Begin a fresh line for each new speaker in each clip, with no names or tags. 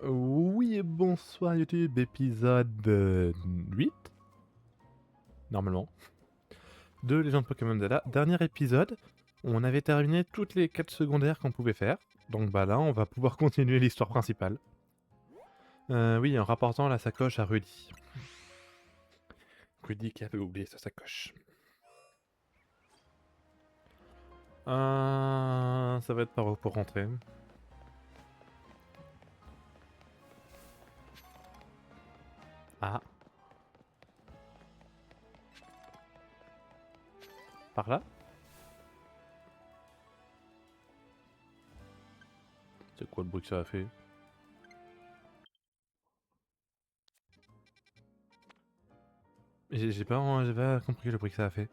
Oui, bonsoir YouTube, épisode 8, normalement, de Légende Pokémon Zelda. Dernier épisode, on avait terminé toutes les quêtes secondaires qu'on pouvait faire, donc bah là on va pouvoir continuer l'histoire principale. Oui, en rapportant la sacoche à Rudy. Rudy qui avait oublié sa sacoche. Ça va être par où pour rentrer? Ah, par là? C'est quoi le bruit que ça a fait? J'ai pas compris le bruit que ça a fait.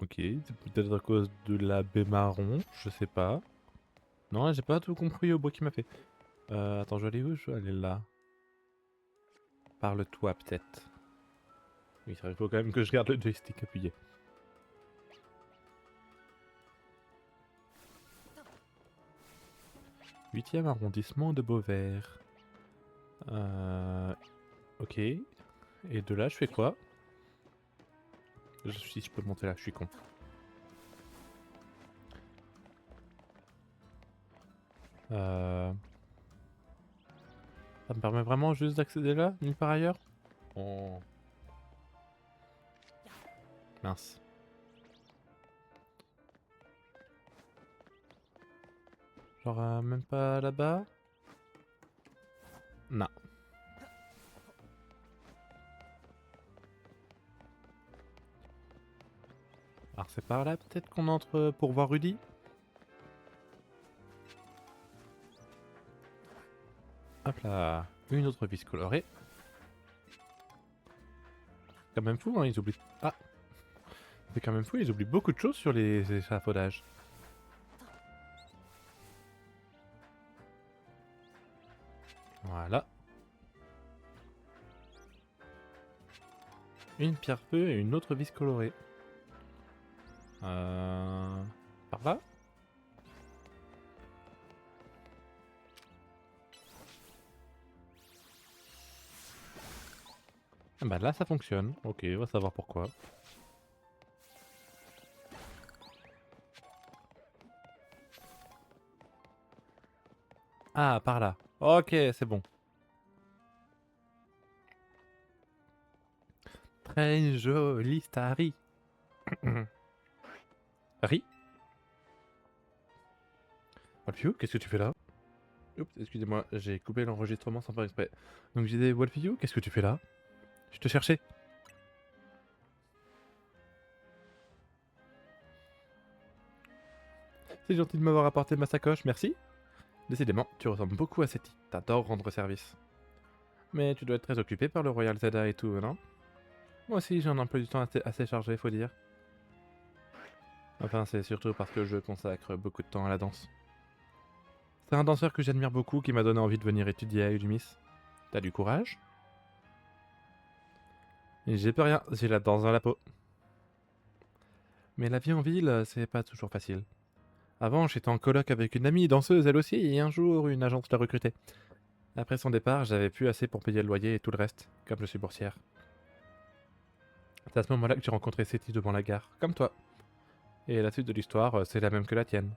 Ok, c'est peut-être à cause de la baie marron, je sais pas. Non, j'ai pas tout compris au bruit qu'il m'a fait. Attends, je vais aller où? Je vais aller là. Parle-toi peut-être. Oui, il faut quand même que je garde le joystick appuyé. 8e arrondissement de Beauvert. Ok. Et de là, je fais quoi? Si je peux monter là, je suis con. Ça me permet vraiment juste d'accéder là, nulle part ailleurs? Oh. Mince. Genre, même pas là-bas? Non. Alors c'est par là peut-être qu'on entre pour voir Rudy? Hop là. Une autre vis colorée. Quand même fou, hein, ils oublient... Ah! C'est quand même fou, ils oublient beaucoup de choses sur les échafaudages. Voilà. Une pierre feu et une autre vis colorée. Par là? Ah bah là ça fonctionne. Ok, on va savoir pourquoi. Ah, par là. Ok, c'est bon. Très joli Starry. Harry? Wolfio, qu'est-ce que tu fais là? Oups, excusez-moi, j'ai coupé l'enregistrement sans faire exprès. Donc j'ai dit, Wolfio, qu'est-ce que tu fais là? Je te cherchais. C'est gentil de m'avoir apporté ma sacoche, merci. Décidément, tu ressembles beaucoup à Seti. T'adores rendre service. Mais tu dois être très occupé par le Royal Zelda et tout, non? Moi aussi, j'ai un emploi du temps assez chargé, faut dire. Enfin, c'est surtout parce que je consacre beaucoup de temps à la danse. C'est un danseur que j'admire beaucoup qui m'a donné envie de venir étudier à Udumis. T'as du courage? J'ai peur rien, j'ai la danse dans la peau. Mais la vie en ville, c'est pas toujours facile. Avant, j'étais en coloc avec une amie danseuse elle aussi, et un jour, une agence l'a recrutée. Après son départ, j'avais plus assez pour payer le loyer et tout le reste, comme je suis boursière. C'est à ce moment-là que j'ai rencontré Seti devant la gare, comme toi. Et la suite de l'histoire, c'est la même que la tienne.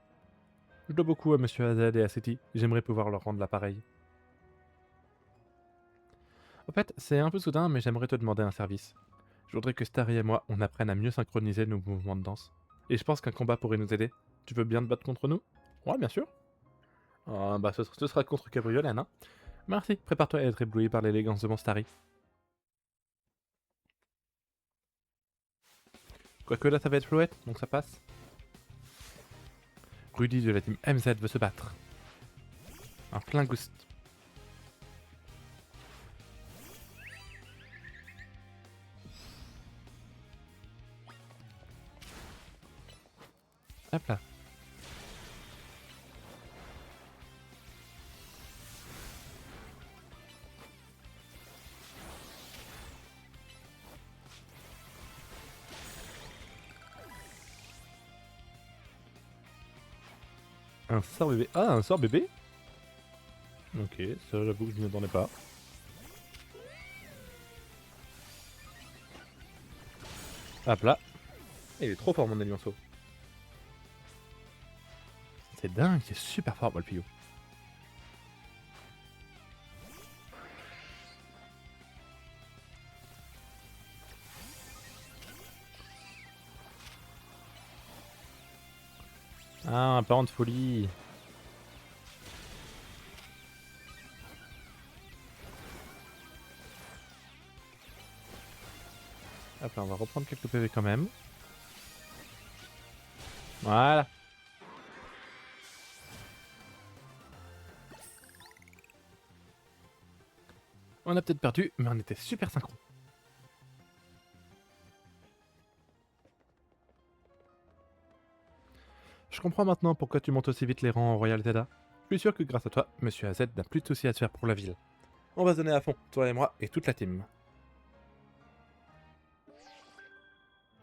Je dois beaucoup à Monsieur Azad et à Seti, j'aimerais pouvoir leur rendre l'appareil. En fait, c'est un peu soudain, mais j'aimerais te demander un service. Je voudrais que Starry et moi, on apprenne à mieux synchroniser nos mouvements de danse. Et je pense qu'un combat pourrait nous aider. Tu veux bien te battre contre nous? Ouais, bien sûr. Bah, ce sera contre Cabriolène, hein. Merci, prépare-toi à être ébloui par l'élégance de mon Starry. Quoique là, ça va être flouette, donc ça passe. Rudy de la team MZ veut se battre. Un plein ghost. Hop là. Un sort bébé. Ah, un sort bébé. Ok, ça j'avoue que je n'y attendais pas. Hop là. Il est trop fort mon Alionso. C'est dingue, c'est super fort Volpio. Ah, un parent de folie. Hop là, on va reprendre quelques PV quand même. Voilà. On a peut-être perdu, mais on était super synchro. Je comprends maintenant pourquoi tu montes aussi vite les rangs en Royal Zelda. Je suis sûr que grâce à toi, Monsieur AZ n'a plus de soucis à se faire pour la ville. On va se donner à fond, toi et moi et toute la team.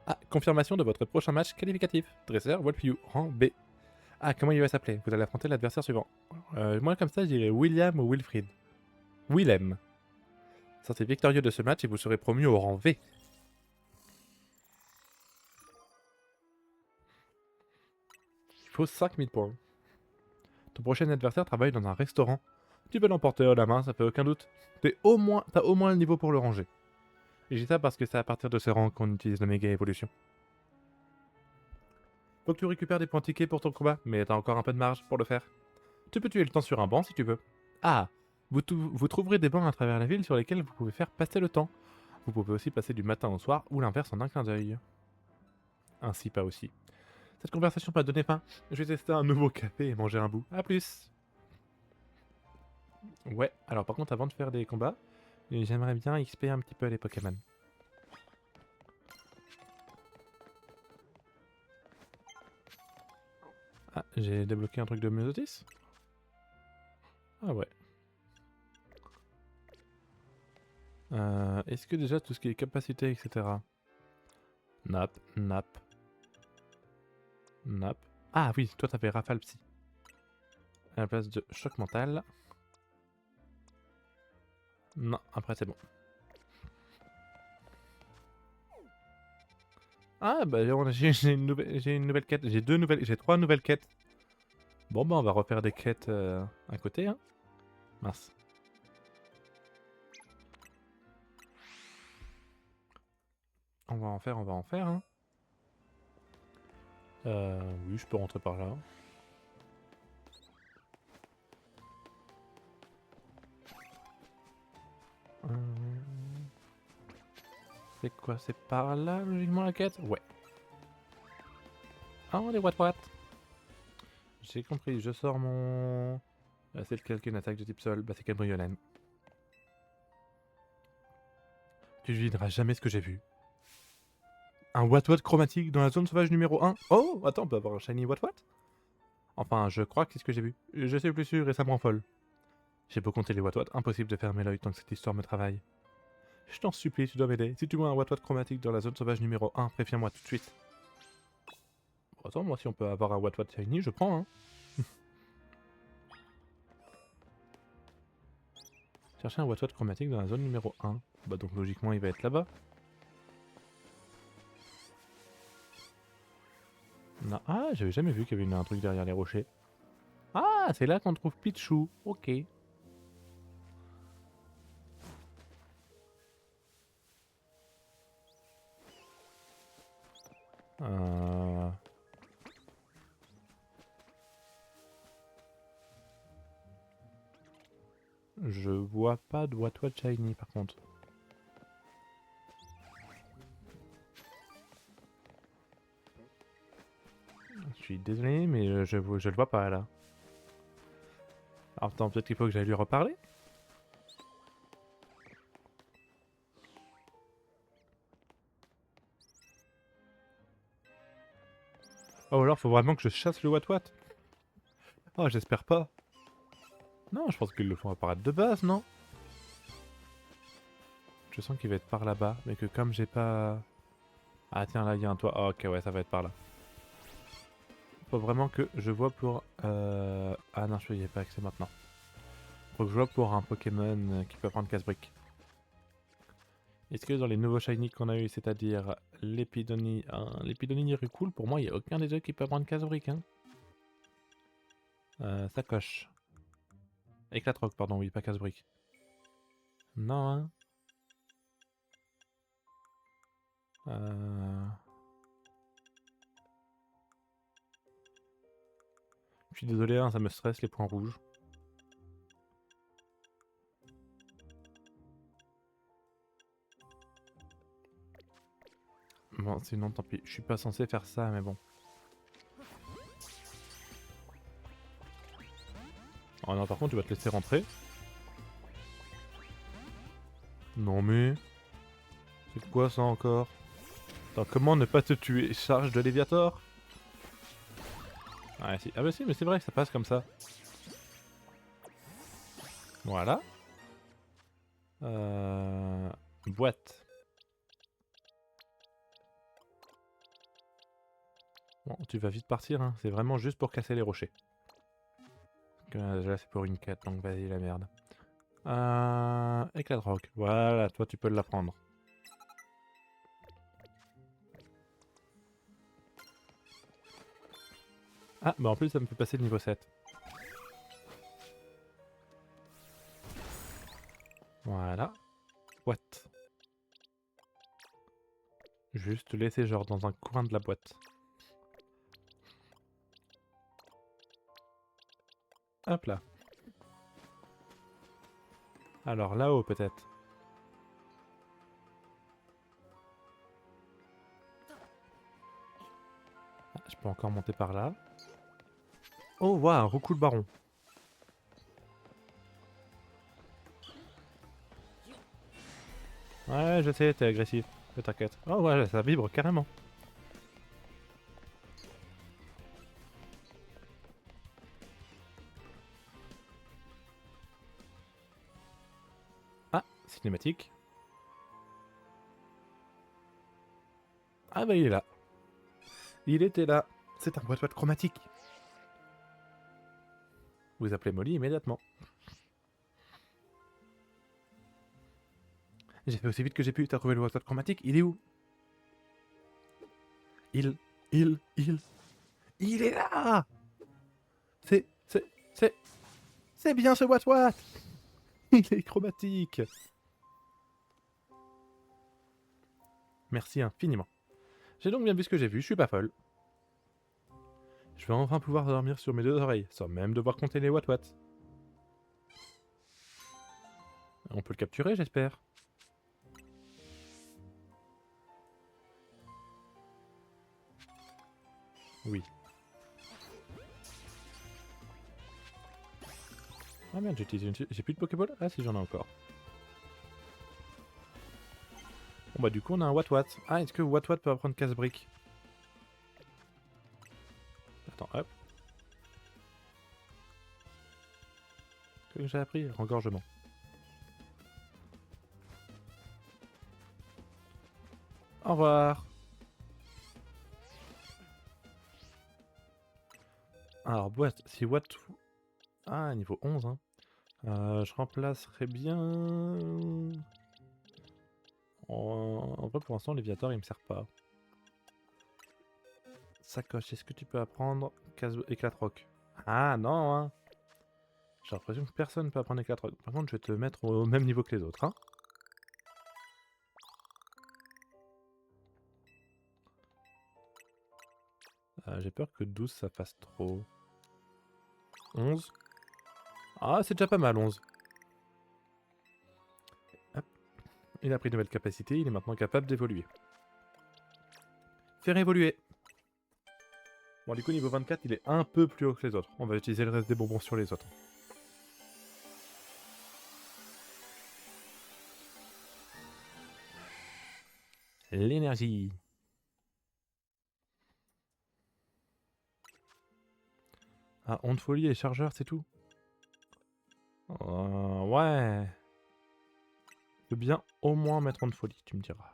Ah, confirmation de votre prochain match qualificatif. Dresseur, Wolfew, rang B. Ah, comment il va s'appeler? Vous allez affronter l'adversaire suivant. Moi, comme ça, je dirais William ou Wilfried. Willem. Sortez victorieux de ce match et vous serez promu au rang V. Il faut 5000 points. Ton prochain adversaire travaille dans un restaurant. Tu peux l'emporter à la main, ça fait aucun doute. T'as au moins le niveau pour le ranger. Et j'ai ça parce que c'est à partir de ce rang qu'on utilise le méga évolution. Faut que tu récupères des points tickets pour ton combat, mais t'as encore un peu de marge pour le faire. Tu peux tuer le temps sur un banc si tu veux. Ah, vous trouverez des bancs à travers la ville sur lesquels vous pouvez faire passer le temps. Vous pouvez aussi passer du matin au soir ou l'inverse en un clin d'œil. Ainsi pas aussi. Cette conversation m'a donné faim. Je vais tester un nouveau café et manger un bout. A plus. Ouais, alors par contre avant de faire des combats, j'aimerais bien XP un petit peu les Pokémon. Ah, j'ai débloqué un truc de Myosotis. Ah ouais. Est-ce que déjà tout ce qui est capacité, etc. Nap, nap, nap. Ah oui, toi t'avais Rafale Psy. À la place de choc mental. Non, après c'est bon. Ah bah j'ai une nouvelle quête, j'ai 3 nouvelles quêtes. Bon bah on va refaire des quêtes à côté hein. Mince. On va en faire hein. Oui je peux rentrer par là. C'est quoi? C'est par là logiquement la quête? Ouais. Ah les what. J'ai compris, je sors mon... c'est lequel qui a une attaque de type sol? Bah c'est Cabriolène. Tu devineras jamais ce que j'ai vu. Un What chromatique dans la zone sauvage numéro 1. Oh, attends, on peut avoir un shiny What? Enfin, je crois que c'est ce que j'ai vu. Je sais plus sûr et ça me rend folle. J'ai beau compter les What, impossible de fermer l'œil tant que cette histoire me travaille. Je t'en supplie, tu dois m'aider. Si tu vois un What chromatique dans la zone sauvage numéro 1, préviens-moi tout de suite. Bon, attends, moi si on peut avoir un What shiny, je prends, hein. Chercher un What chromatique dans la zone numéro 1. Bah donc logiquement il va être là-bas. Non. Ah, j'avais jamais vu qu'il y avait un truc derrière les rochers. Ah, c'est là qu'on trouve Pichou. Ok. Euh... Je vois pas de What shiny par contre. Je suis désolé, mais je le vois pas là. Alors attends, peut-être qu'il faut que j'aille lui reparler. Oh, alors faut vraiment que je chasse le Wat-Wat. Oh, j'espère pas. Non, je pense qu'ils le font apparaître de base, non? Je sens qu'il va être par là-bas, mais que comme j'ai pas... Ah tiens, là, il y a un toit. Ah, ok, ouais, ça va être par là. Faut vraiment que je vois pour... Ah non, je n'y ai pas accès maintenant. Faut que je vois pour un Pokémon qui peut prendre casse-brique. Est-ce que dans les nouveaux shiny qu'on a eu, c'est-à-dire l'Epidonie... l'Epidonie Nirucool, pour moi, il n'y a aucun des deux qui peut prendre casse-brique, hein. Sacoche. Éclatroc, pardon, oui, pas casse-brique. Non, hein. Je suis désolé, hein, ça me stresse les points rouges. Bon, sinon tant pis. Je suis pas censé faire ça, mais bon. Oh non, par contre, tu vas te laisser rentrer. Non mais... C'est quoi ça encore? Attends, comment ne pas te tuer? Charge de Léviator? Ah, si. Ah bah si, mais c'est vrai que ça passe comme ça. Voilà. Boîte. Bon, tu vas vite partir, hein. C'est vraiment juste pour casser les rochers. Là, c'est pour une quête, donc vas-y, la merde. Éclat de roc. Voilà, toi, tu peux l'apprendre. Ah, bah en plus, ça me fait passer le niveau 7. Voilà. Boîte. Juste laisser genre dans un coin de la boîte. Hop là. Alors là-haut peut-être. Ah, je peux encore monter par là. Oh waouh, un roucou le baron. Ouais, je sais, t'es agressif. Mais t'inquiète. Oh ouais, ça vibre carrément. Ah, cinématique. Ah bah il est là. Il était là. C'est un boîte chromatique. Vous appelez Molly immédiatement. J'ai fait aussi vite que j'ai pu. T'as trouvé le boîte chromatique? Il est où? Il... Il est là! C'est... C'est... C'est... C'est bien ce What What. Il est chromatique. Merci infiniment. J'ai donc bien vu ce que j'ai vu, je suis pas folle. Je vais enfin pouvoir dormir sur mes deux oreilles, sans même devoir compter les What What. On peut le capturer, j'espère. Oui. Ah merde, j'ai plus de Pokéball? Ah si, j'en ai encore. Bon bah du coup on a un What What. Ah, est-ce que What What peut apprendre casse-brique? Attends, hop. Qu'est-ce que j'ai appris? Engorgement. Au revoir. Alors boîte, si What... Ah, niveau 11, hein. Je remplacerai bien... En vrai, pour l'instant, Léviator, il me sert pas. Sacoche, est-ce que tu peux apprendre éclatroc? Ah non, hein. J'ai l'impression que personne ne peut apprendre éclatroc. Par contre, je vais te mettre au même niveau que les autres, hein. J'ai peur que 12 ça fasse trop. 11. Ah, c'est déjà pas mal, 11. Hop. Il a pris de nouvelles capacités, il est maintenant capable d'évoluer. Faire évoluer. Bon, du coup, niveau 24, il est un peu plus haut que les autres. On va utiliser le reste des bonbons sur les autres. L'énergie. Ah, onde folie et chargeur, c'est tout. Ouais. Je peux bien au moins mettre onde folie, tu me diras.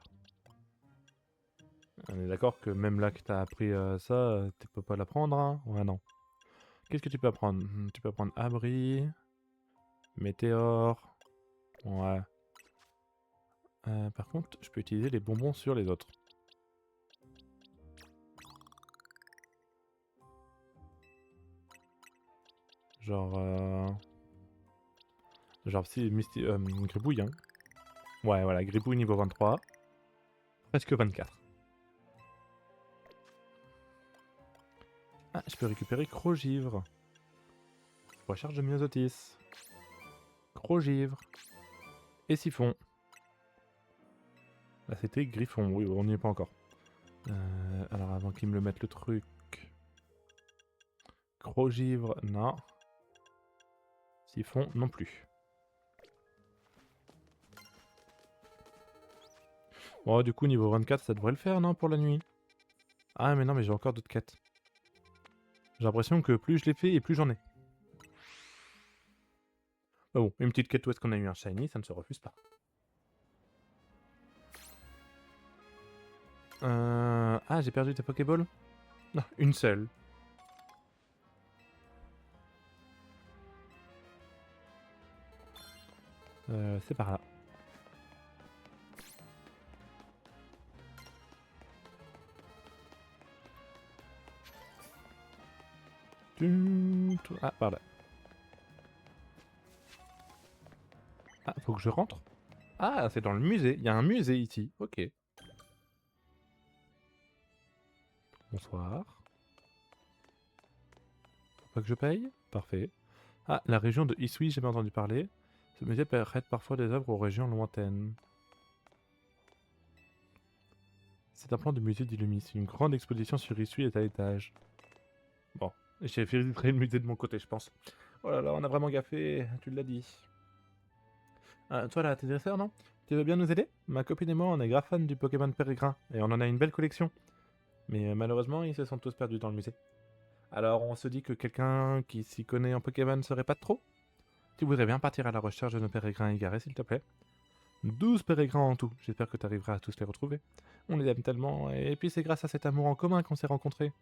On est d'accord que même là que t'as appris ça, tu peux pas l'apprendre, hein? Ouais, non. Qu'est-ce que tu peux apprendre? Tu peux apprendre abri, météore. Ouais. Par contre, je peux utiliser les bonbons sur les autres. Genre... Genre si Gribouille, hein. Ouais, voilà, Gribouille niveau 23. Presque 24. Ah, je peux récupérer Crogivre. Recherche de myosotis. Crogivre. Et Siphon. Là, c'était Griffon. Oui, on n'y est pas encore. Alors, avant qu'ils me le mettent le truc... Crogivre, non. Siphon, non plus. Bon, du coup, niveau 24, ça devrait le faire, non, pour la nuit? Ah, mais non, mais j'ai encore d'autres quêtes. J'ai l'impression que plus je les fais et plus j'en ai. Bah bon, une petite quête où est-ce qu'on a eu un shiny, ça ne se refuse pas. Ah, j'ai perdu ta Pokéball? Non, une seule. C'est par là. Ah, par là. Ah, faut que je rentre? Ah, c'est dans le musée. Il y a un musée ici. Ok. Bonsoir. Faut pas que je paye? Parfait. Ah, la région de Isui, j'ai jamais entendu parler. Ce musée prête parfois des œuvres aux régions lointaines. C'est un plan de musée d'Illumis. Une grande exposition sur Isui est à l'étage. Bon, j'ai filtré le musée de mon côté, je pense. Oh là là, on a vraiment gaffé, tu l'as dit. Toi là, t'es dresseur, non? Tu veux bien nous aider? Ma copine et moi, on est grave fans du Pokémon Pérégrin, et on en a une belle collection. Mais malheureusement, ils se sont tous perdus dans le musée. Alors on se dit que quelqu'un qui s'y connaît en Pokémon serait pas de trop? Tu voudrais bien partir à la recherche de nos pérégrins égarés, s'il te plaît? 12 pérégrins en tout, j'espère que tu arriveras à tous les retrouver. On les aime tellement, et puis c'est grâce à cet amour en commun qu'on s'est rencontrés.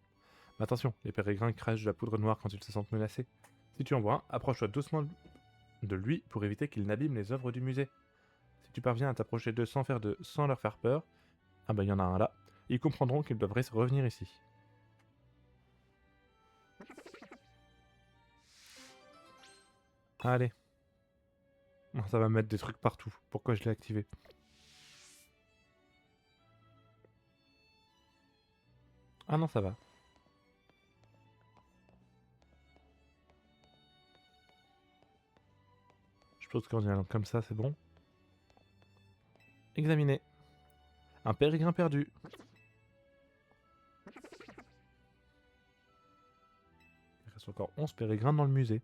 Mais attention, les pérégrins crachent de la poudre noire quand ils se sentent menacés. Si tu en vois un, approche-toi doucement de lui pour éviter qu'il n'abîme les œuvres du musée. Si tu parviens à t'approcher d'eux sans leur faire peur, ah bah il y en a un là, ils comprendront qu'ils devraient revenir ici. Allez. Ça va mettre des trucs partout. Pourquoi je l'ai activé? Ah non, ça va. Je pense qu'en y allant comme ça, c'est bon. Examiner. Un pérégrin perdu. Il reste encore 11 pérégrins dans le musée.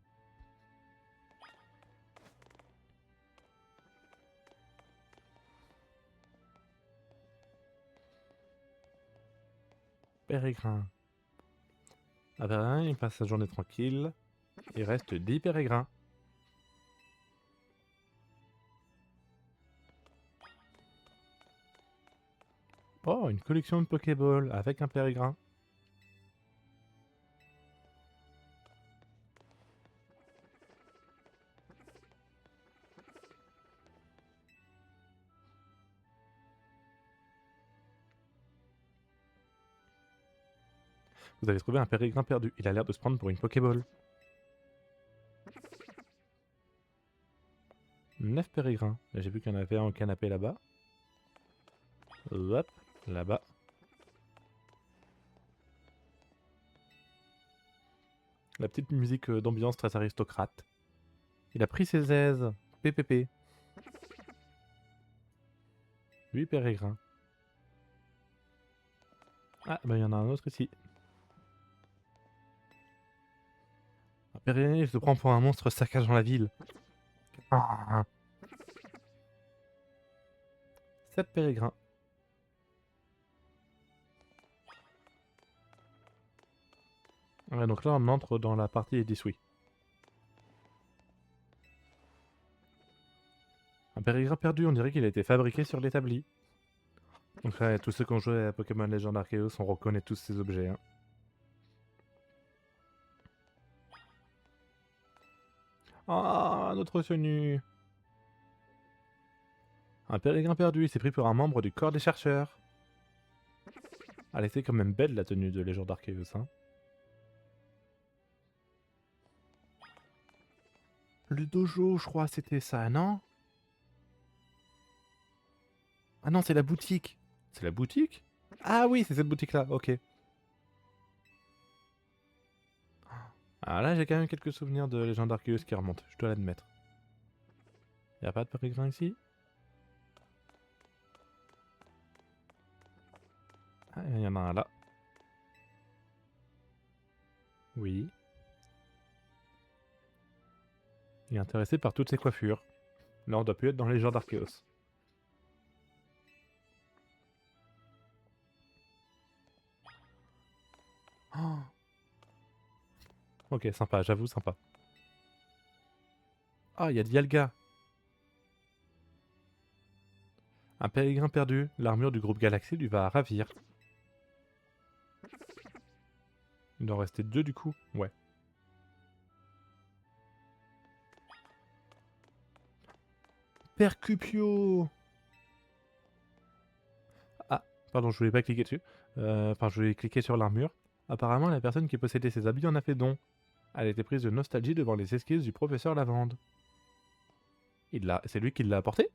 Pérégrin. Ah ben, il passe sa journée tranquille. Il reste 10 pérégrins. Oh, une collection de Pokéball avec un pérégrin. Vous avez trouvé un pérégrin perdu. Il a l'air de se prendre pour une Pokéball. 9 pérégrins. J'ai vu qu'il y en avait un au canapé là-bas. Hop, là-bas. La petite musique d'ambiance très aristocrate. Il a pris ses aises. PPP. 8 pérégrins. Ah, bah il y en a un autre ici. Un pérégrin, je te prends pour un monstre saccageant la ville. Ah. 7 pérégrins. Ouais, donc là, on entre dans la partie 10, oui. Un périgrin perdu, on dirait qu'il a été fabriqué sur l'établi. Donc là, tous ceux qui ont joué à Pokémon Legend Arceus, on reconnaît tous ces objets. Hein. Ah, notre tenue. Un périgrin perdu, il s'est pris pour un membre du corps des chercheurs. Elle était quand même belle la tenue de Legend Arceus. Hein. Le dojo, je crois, c'était ça, non? Ah non, c'est la boutique. C'est la boutique? Ah oui, c'est cette boutique-là, ok. Ah là, j'ai quand même quelques souvenirs de Legend Arceus qui remontent, je dois l'admettre. Y'a pas de périgrin ici? Ah, il y en a un là. Oui. Il est intéressé par toutes ces coiffures. Là, on doit plus être dans Legend Arceus. Oh. Ok, sympa, j'avoue, sympa. Ah, il y a Dialga. Un pèlerin perdu, l'armure du groupe Galaxy lui va ravir. Il doit en rester 2 du coup, ouais. Percupio. Ah, pardon, je voulais pas cliquer dessus. Enfin, je voulais cliquer sur l'armure. Apparemment, la personne qui possédait ces habits en a fait don. Elle était prise de nostalgie devant les esquisses du professeur Lavande. C'est lui qui l'a apporté?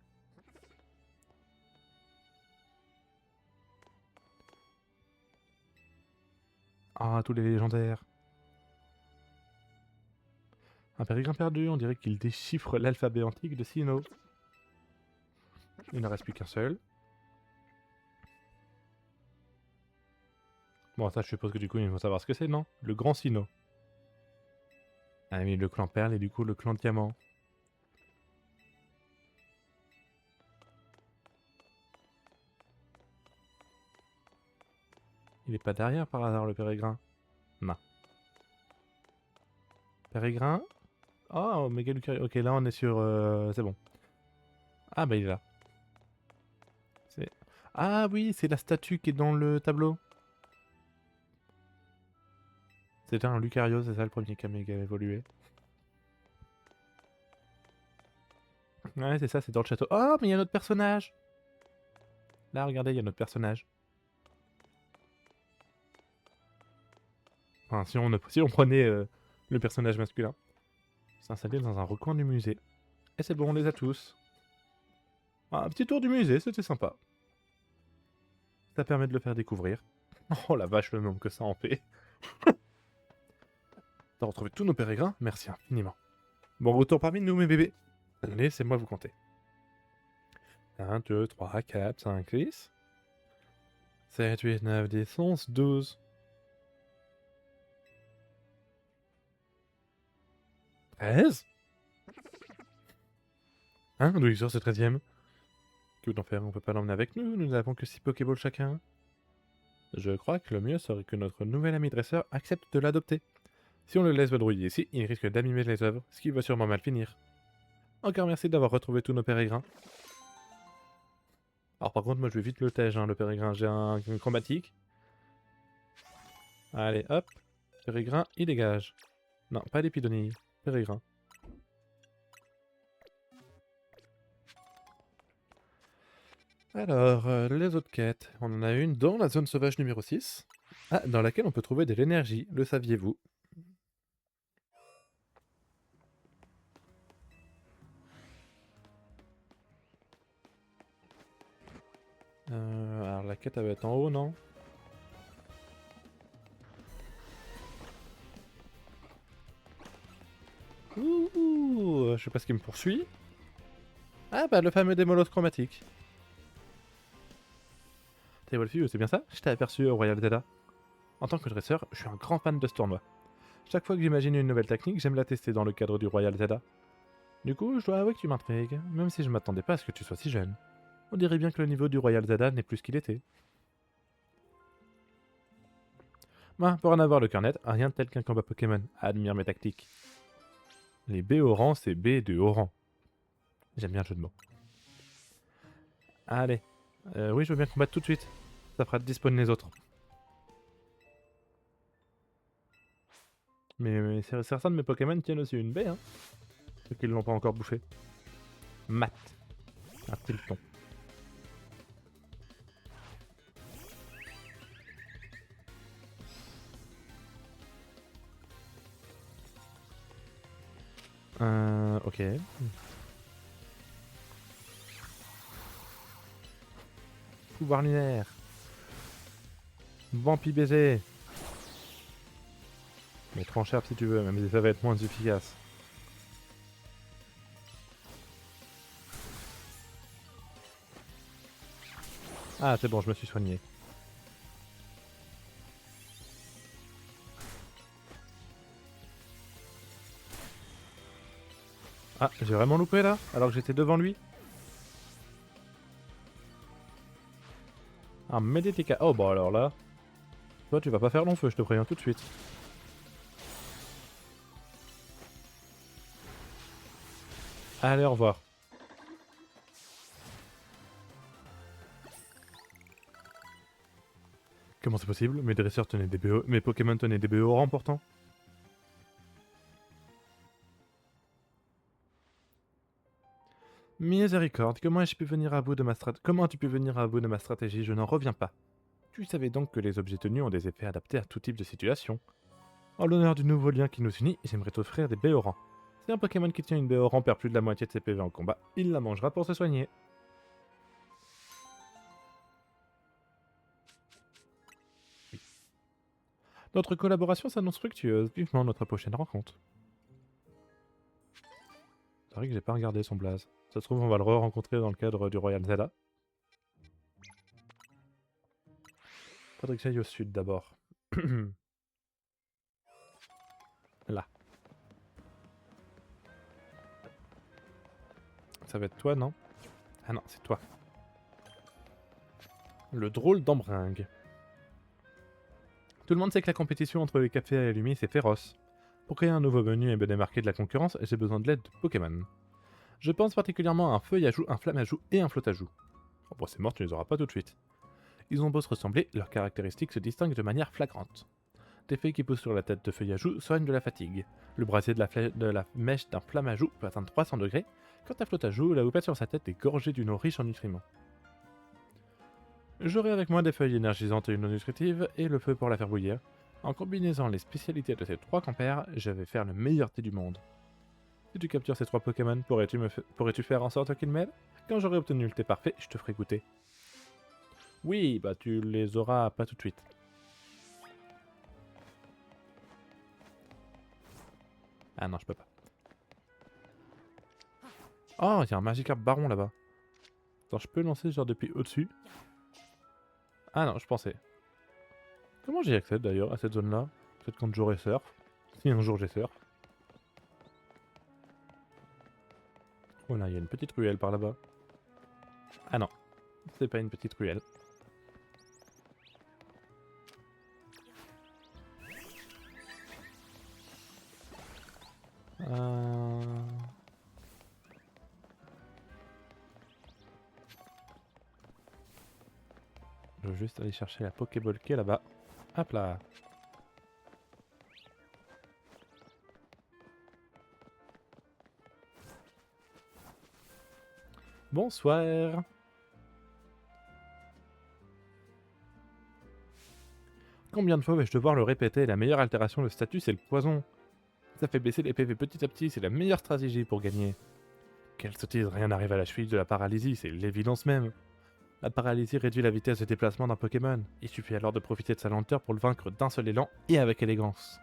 Ah, tous les légendaires. Un périgrin perdu, on dirait qu'il déchiffre l'alphabet antique de Sinnoh. Il ne reste plus qu'un seul. Bon, ça, je suppose que du coup, il faut savoir ce que c'est, non? Le grand Sinnoh. Ah oui, le clan Perle et du coup le clan Diamant. Il est pas derrière par hasard, le périgrin? Non. Périgrin? Oh, Omega Lucario. Ok, là, on est sur... c'est bon. Ah, bah, il est là. Ah oui, c'est la statue qui est dans le tableau. C'était un Lucario, c'est ça le premier qui a méga évolué. Ouais, c'est ça, c'est dans le château. Oh, mais il y a notre personnage. Là, regardez, il y a notre personnage. Enfin, si on prenait le personnage masculin. S'installer dans un recoin du musée. Et c'est bon, on les a tous. Ah, un petit tour du musée, c'était sympa. Ça permet de le faire découvrir. Oh la vache, le nombre que ça en fait. T'as retrouvé tous nos pérégrins? Merci infiniment. Bon retour parmi nous, mes bébés. Laissez-moi vous compter. 1, 2, 3, 4, 5, 6. 7, 8, 9, 10, 11, 12. 13? Hein? D'où il sort ce 13ème? Que d'en faire? On peut pas l'emmener avec nous, nous n'avons que 6 Pokéballs chacun. Je crois que le mieux serait que notre nouvel ami dresseur accepte de l'adopter. Si on le laisse vadrouiller ici, il risque d'abîmer les œuvres, ce qui va sûrement mal finir. Encore merci d'avoir retrouvé tous nos pérégrins. Alors par contre, moi je vais vite le tège, hein, le pérégrin. J'ai une chromatique. Allez, hop. Pérégrin, il dégage. Non, pas l'épidonnie. Pérégrin. Alors, les autres quêtes. On en a une dans la zone sauvage numéro 6. Ah, dans laquelle on peut trouver de l'énergie. Le saviez-vous? Alors la quête elle va être en haut, non? Ouh, je sais pas ce qui me poursuit. Ah bah le fameux démolosse chromatique. T'es Wolfie, c'est bien ça? Je t'ai aperçu au Royal Zelda. En tant que dresseur, je suis un grand fan de ce tournoi. Chaque fois que j'imagine une nouvelle technique, j'aime la tester dans le cadre du Royal Zelda. Du coup, je dois avouer que tu m'intrigues, même si je m'attendais pas à ce que tu sois si jeune. On dirait bien que le niveau du Royal Zelda n'est plus ce qu'il était. Bah, pour en avoir le cœur net, rien de tel qu'un combat Pokémon. Admire mes tactiques. Les B au rang, c'est B de haut rang. J'aime bien le jeu de mots. Allez. Oui, je veux bien combattre tout de suite. Ça fera despawn les autres. Mais certains de mes Pokémon tiennent aussi une baie, hein. Ceux qui ne l'ont pas encore bouffé. Mat. Un Tilton. Ok. Pouvoir lunaire. Vampi baiser. Mais trancher si tu veux, même si ça va être moins efficace. Ah, c'est bon, je me suis soigné. Ah, j'ai vraiment loupé là, alors que j'étais devant lui. Un Mediteka. Oh, bah alors là. Toi, tu vas pas faire long feu, je te préviens tout de suite. Allez, au revoir. Comment c'est possible? Mes dresseurs tenaient des BO... Mes Pokémon tenaient des BO au rang pourtant. Miséricorde, comment ai-je pu venir à bout de ma Comment as-tu pu venir à bout de ma stratégie? Je n'en reviens pas. Tu savais donc que les objets tenus ont des effets adaptés à tout type de situation. En l'honneur du nouveau lien qui nous unit, j'aimerais t'offrir des baies au rang. Si un Pokémon qui tient une baie au rang perd plus de la moitié de ses PV en combat, il la mangera pour se soigner. Oui. Notre collaboration s'annonce fructueuse, vivement notre prochaine rencontre. C'est vrai que j'ai pas regardé son blaze. Ça se trouve, on va le re-rencontrer dans le cadre du Royal Zelda. Faudrait que j'aille au sud d'abord. Là. Ça va être toi, non? Ah non, c'est toi. Le drôle d'Embringue. Tout le monde sait que la compétition entre les cafés à Lumi, c'est féroce. Pour créer un nouveau menu et me démarquer de la concurrence, j'ai besoin de l'aide de Pokémon. Je pense particulièrement à un feuille-ajout, un flamme-ajout et un flotte-ajout. Oh bon, c'est mort, tu les auras pas tout de suite. Ils ont beau se ressembler, leurs caractéristiques se distinguent de manière flagrante. Des feuilles qui poussent sur la tête de feuille-ajout soignent de la fatigue. Le brasier de la mèche d'un flamme-ajout peut atteindre 300 degrés, quant à flotte-ajout, la houppette sur sa tête est gorgée d'une eau riche en nutriments. J'aurai avec moi des feuilles énergisantes et non nutritives, et le feu pour la faire bouillir. En combinaisant les spécialités de ces trois compères, je vais faire le meilleur thé du monde. Si tu captures ces trois Pokémon, pourrais-tu faire en sorte qu'ils m'aident? Quand j'aurai obtenu le thé parfait, je te ferai goûter. Oui, bah tu les auras pas tout de suite. Ah non, je peux pas. Oh, il y a un Magikarp Baron là-bas. Attends, je peux lancer genre depuis au-dessus? Ah non, je pensais. Comment j'y accède d'ailleurs à cette zone-là? Peut-être quand j'aurai surf. Si un jour j'ai surf. Oh là, il y a une petite ruelle par là-bas. Ah non, c'est pas une petite ruelle. Je veux juste aller chercher la Pokéball qui est là-bas. Hop là. Bonsoir. Combien de fois vais-je devoir le répéter? La meilleure altération de statut, c'est le poison. Ça fait baisser les PV petit à petit, c'est la meilleure stratégie pour gagner. Quelle sottise, rien n'arrive à la cheville de la paralysie, c'est l'évidence même. La paralysie réduit la vitesse de déplacement d'un Pokémon. Il suffit alors de profiter de sa lenteur pour le vaincre d'un seul élan et avec élégance.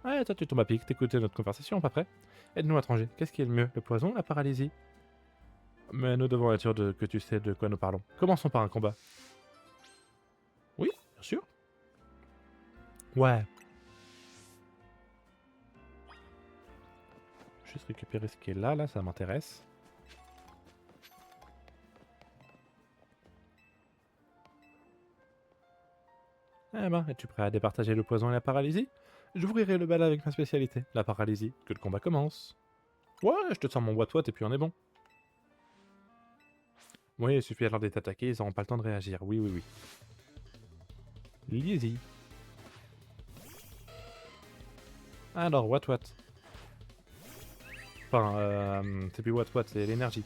Ouais, toi tu tombes à pic, t'écoutais notre conversation, pas prêt? Aide-nous à trancher, qu'est-ce qui est le mieux, le poison ou la paralysie? Mais nous devons être sûrs que tu sais de quoi nous parlons. Commençons par un combat. Oui, bien sûr. Ouais. Juste récupérer ce qui est là, ça m'intéresse. Eh ben, es-tu prêt à départager le poison et la paralysie? J'ouvrirai le bal avec ma spécialité, la paralysie. Que le combat commence. Ouais, je te sors mon boîte et puis on est bon. Oui, il suffit alors d'être attaqué, ils n'auront pas le temps de réagir. Oui, oui, oui. Liez-y. Alors, what? Enfin, c'est plus what, c'est l'énergie.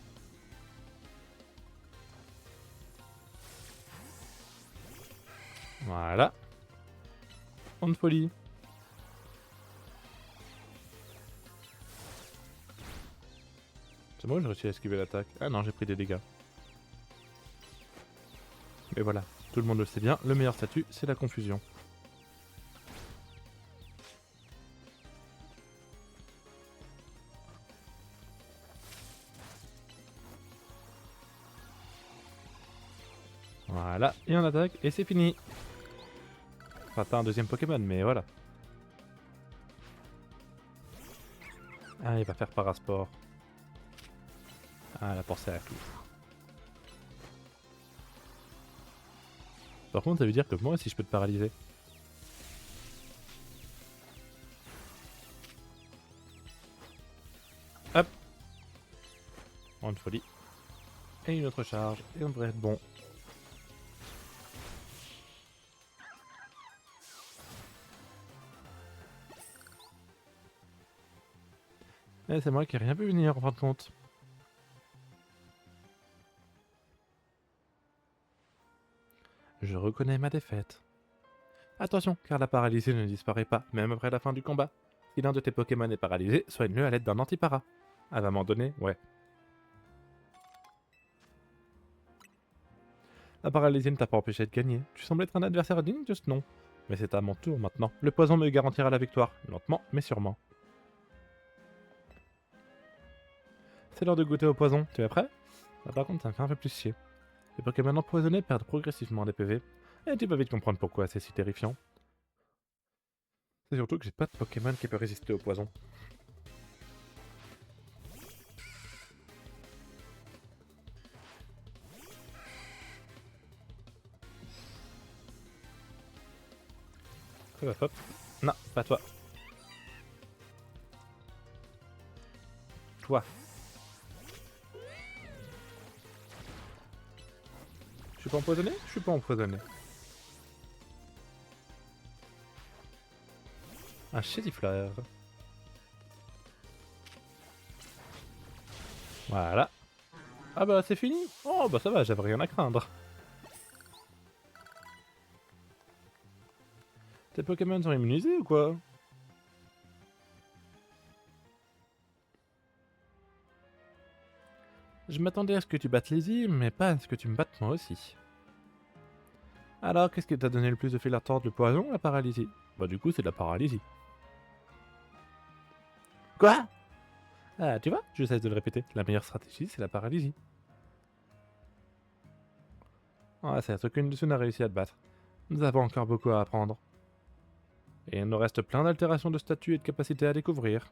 Voilà. On de folie. C'est moi, j'ai réussi à esquiver l'attaque. Ah non, j'ai pris des dégâts. Mais voilà, tout le monde le sait bien, le meilleur statut, c'est la confusion. Voilà, et on attaque, et c'est fini. Enfin, pas un deuxième Pokémon, mais voilà. Ah, il va faire parasport. Ah, elle a pensé à tout. Par contre, ça veut dire que moi aussi je peux te paralyser. Hop. Oh, une folie. Et une autre charge, et on devrait être bon. Et c'est moi qui ai rien pu venir en fin de compte. Je reconnais ma défaite. Attention, car la paralysie ne disparaît pas, même après la fin du combat. Si l'un de tes Pokémon est paralysé, soigne-le à l'aide d'un antipara. À un moment donné, ouais. La paralysie ne t'a pas empêché de gagner. Tu sembles être un adversaire digne de ce nom. Mais c'est à mon tour maintenant. Le poison me garantira la victoire, lentement mais sûrement. C'est l'heure de goûter au poison, tu es prêt? Ah, par contre, ça me fait un peu plus chier. Les Pokémon empoisonnés perdent progressivement des PV, et tu peux vite comprendre pourquoi c'est si terrifiant. C'est surtout que j'ai pas de Pokémon qui peut résister au poison. Hop, hop. Non, pas toi. Toi. Je suis pas empoisonné? Je suis pas empoisonné. Un chédifleur. Voilà. Ah bah c'est fini. Oh bah ça va, j'avais rien à craindre. Tes Pokémon sont immunisés ou quoi? Je m'attendais à ce que tu battes Lizzie, mais pas à ce que tu me battes moi aussi. Alors, qu'est-ce qui t'a donné le plus de fil à retordre, le poison ou la paralysie? Bah du coup, c'est de la paralysie. Quoi? Ah, tu vois, je cesse de le répéter. La meilleure stratégie, c'est la paralysie. Ah, certes, aucune de ceux n'a réussi à te battre. Nous avons encore beaucoup à apprendre. Et il nous reste plein d'altérations de statut et de capacités à découvrir.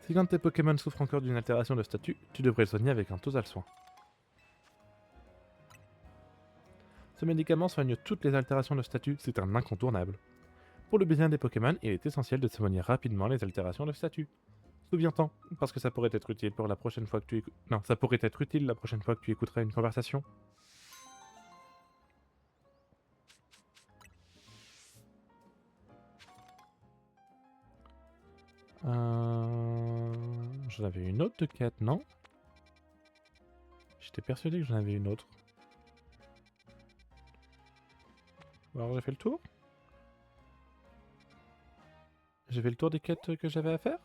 Si l'un de tes Pokémon souffre encore d'une altération de statut, tu devrais le soigner avec un Tosal soin. Ce médicament soigne toutes les altérations de statut, c'est un incontournable. Pour le bien des Pokémon, il est essentiel de soigner rapidement les altérations de statut. Souviens-t'en, parce que ça pourrait être utile pour la prochaine fois que tu Non, ça pourrait être utile la prochaine fois que tu écouteras une conversation. J'en avais une autre de quête, non? J'étais persuadé que j'en avais une autre. Alors j'ai fait le tour? J'ai fait le tour des quêtes que j'avais à faire?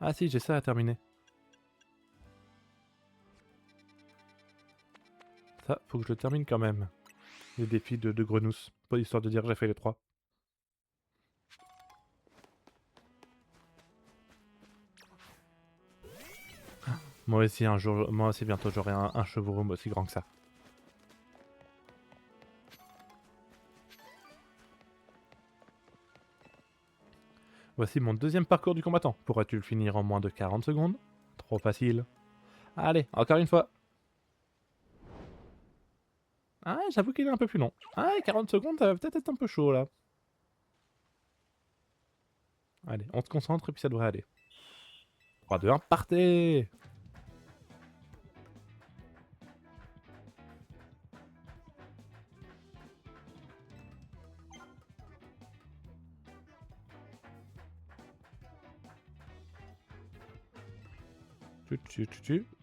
Ah si, j'ai ça à terminer. Ça, faut que je le termine quand même. Les défis de Grenousse, pas histoire de dire que j'ai fait les 3. Moi aussi, un jour, moi aussi bientôt j'aurai un chevauroum aussi grand que ça. Voici mon deuxième parcours du combattant. Pourras-tu le finir en moins de 40 secondes? Trop facile. Allez, encore une fois. Ah, j'avoue qu'il est un peu plus long. Ah, 40 secondes, ça va peut-être être un peu chaud, là. Allez, on se concentre et puis ça devrait aller. 3, 2, 1, partez!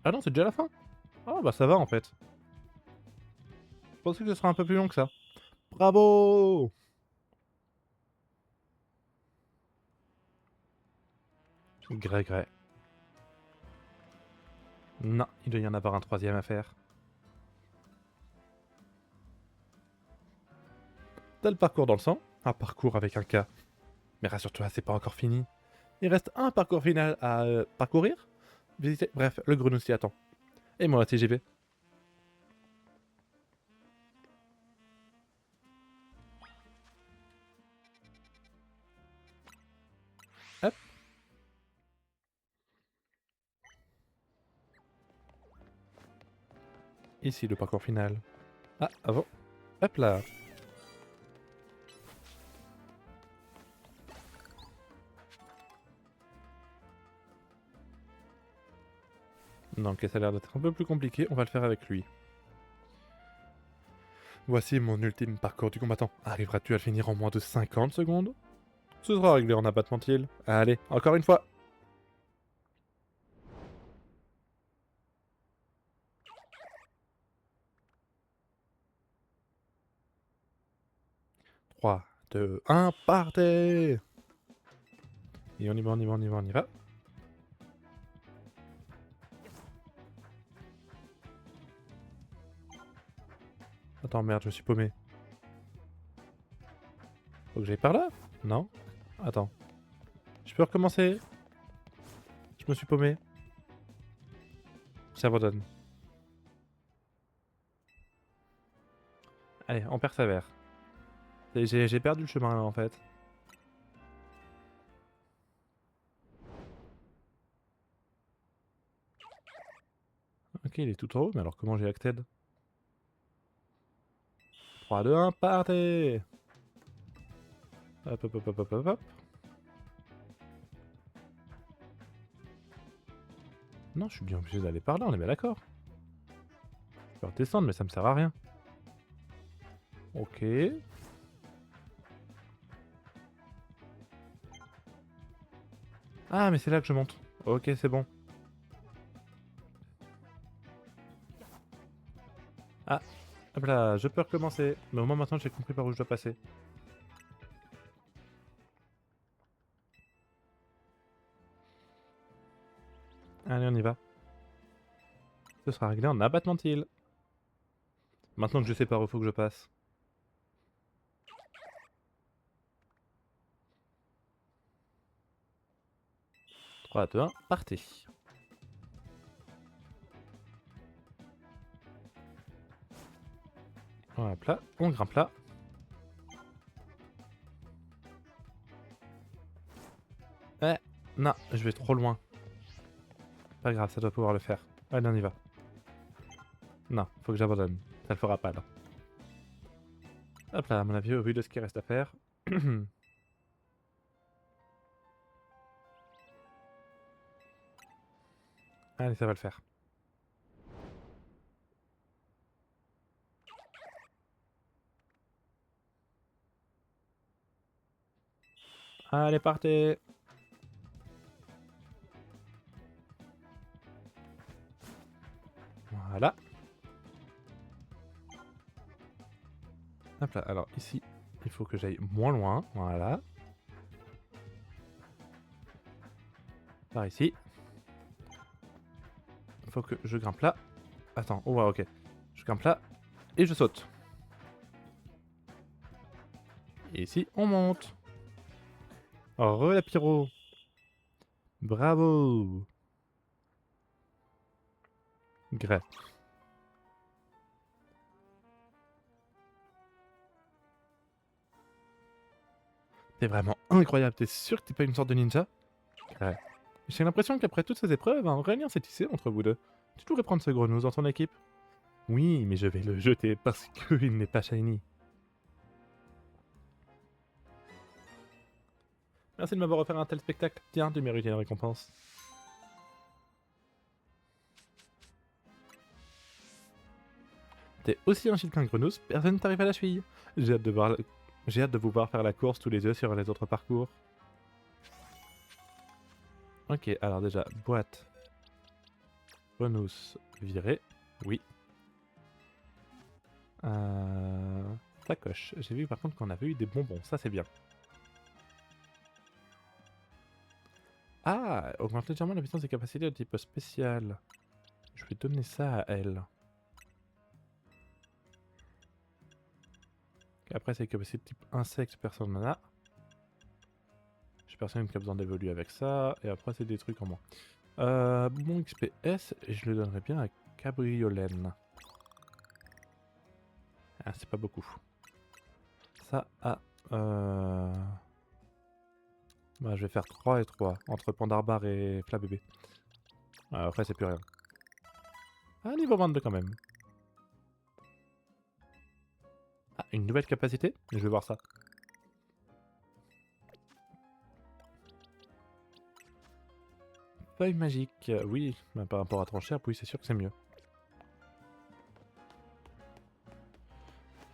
Ah non, c'est déjà la fin. Ah bah ça va en fait. Je pensais que ce serait un peu plus long que ça. Bravo! Gré gré. Non, il doit y en avoir un troisième à faire. T'as le parcours dans le sang, un parcours avec un K. Mais rassure-toi, c'est pas encore fini. Il reste un parcours final à parcourir. Visiter. Bref, le grenouille s'y attend. Et moi, TGV. Hop. Ici, le parcours final. Ah, avant. Hop là. Non, ok, ça a l'air d'être un peu plus compliqué. On va le faire avec lui. Voici mon ultime parcours du combattant. Arriveras-tu à le finir en moins de 50 secondes? Ce sera réglé en abattement de heal. Allez, encore une fois. 3, 2, 1, partez! Et on y va, on y va, on y va, on y va. Attends, merde, je me suis paumé. Faut que j'aille par là? Non? Attends. Je peux recommencer? Je me suis paumé. J'abandonne. Allez, on persévère. J'ai perdu le chemin là en fait. Ok, il est tout en haut, mais alors comment j'ai accède? 3, 2, 1, partez! Hop, hop, hop, hop, hop, hop, hop. Non, je suis bien obligé d'aller par là, on est bien d'accord. Je peux redescendre, mais ça me sert à rien. Ok. Ah, mais c'est là que je monte. Ok, c'est bon. Ah, hop là, je peux recommencer. Mais au moins maintenant, j'ai compris par où je dois passer. Allez, on y va. Ce sera réglé en abattement de heal. Maintenant que je sais par où il faut que je passe. 3, 2, 1, partez. Hop là, on grimpe là. Eh, non, je vais trop loin. Pas grave, ça doit pouvoir le faire. Allez, on y va. Non, faut que j'abandonne. Ça le fera pas là. Hop là, à mon avis, au vu de ce qui reste à faire. Allez, ça va le faire. Allez, partez. Voilà. Hop là, alors ici, il faut que j'aille moins loin. Voilà. Par ici. Il faut que je grimpe là. Attends, oh ouais, ok. Je grimpe là et je saute. Et ici, on monte. Re la pyro. Bravo. Grès. T'es vraiment incroyable. T'es sûr que t'es pas une sorte de ninja? Ouais. J'ai l'impression qu'après toutes ces épreuves, un vrai lien s'est tissé entre vous deux. Tu devrais prendre ce grenouille dans ton équipe. Oui, mais je vais le jeter parce qu'il n'est pas shiny. Merci de m'avoir offert un tel spectacle. Tiens, tu mérites une récompense. T'es aussi agile qu'un grenousse, personne ne t'arrive à la cheville. J'ai hâte de vous voir faire la course tous les deux sur les autres parcours. Ok, alors déjà, boîte. Grenousse, virée. Oui. Sacoche. J'ai vu par contre qu'on avait eu des bonbons, ça c'est bien. Ah, augmente légèrement la puissance des capacités de type spécial. Je vais donner ça à elle. Après, c'est les capacités de type insecte, personne n'en a. J'ai personne qui a besoin d'évoluer avec ça. Et après, c'est des trucs en moins. Bon XPS, et je le donnerais bien à Cabriolène. Ah, c'est pas beaucoup. Ça à... Bah, je vais faire 3 et 3, entre Pandarbar et Flabébé. Après, c'est plus rien. Ah, niveau 22 quand même. Ah, une nouvelle capacité? Je vais voir ça. Feuille magique, oui, bah, par rapport à Tranchère, oui, c'est sûr que c'est mieux.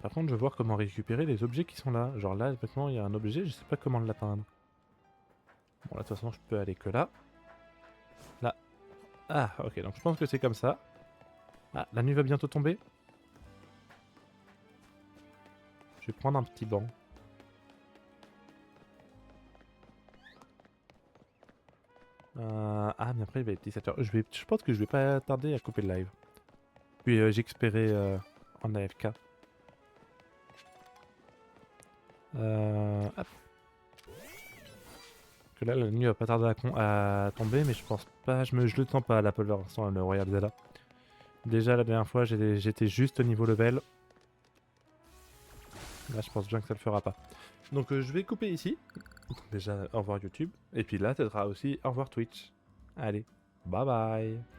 Par contre, je veux voir comment récupérer les objets qui sont là. Genre là, maintenant, il y a un objet, je sais pas comment l'atteindre. Bon, là, de toute façon, je peux aller que là. Là. Ah, ok, donc je pense que c'est comme ça. Ah, la nuit va bientôt tomber. Je vais prendre un petit banc. Ah, mais après, il va être 17h. Je pense que je vais pas tarder à couper le live. Puis j'expérais en AFK. Hop. Que là, la nuit va pas tarder à tomber, mais je pense pas. Je le sens pas, l'Apple Vincent, le Royal Zelda. Déjà, la dernière fois, j'étais juste au niveau level. Là, je pense bien que ça le fera pas. Donc, je vais couper ici. Déjà, au revoir YouTube. Et puis là, ça sera aussi au revoir Twitch. Allez, bye bye.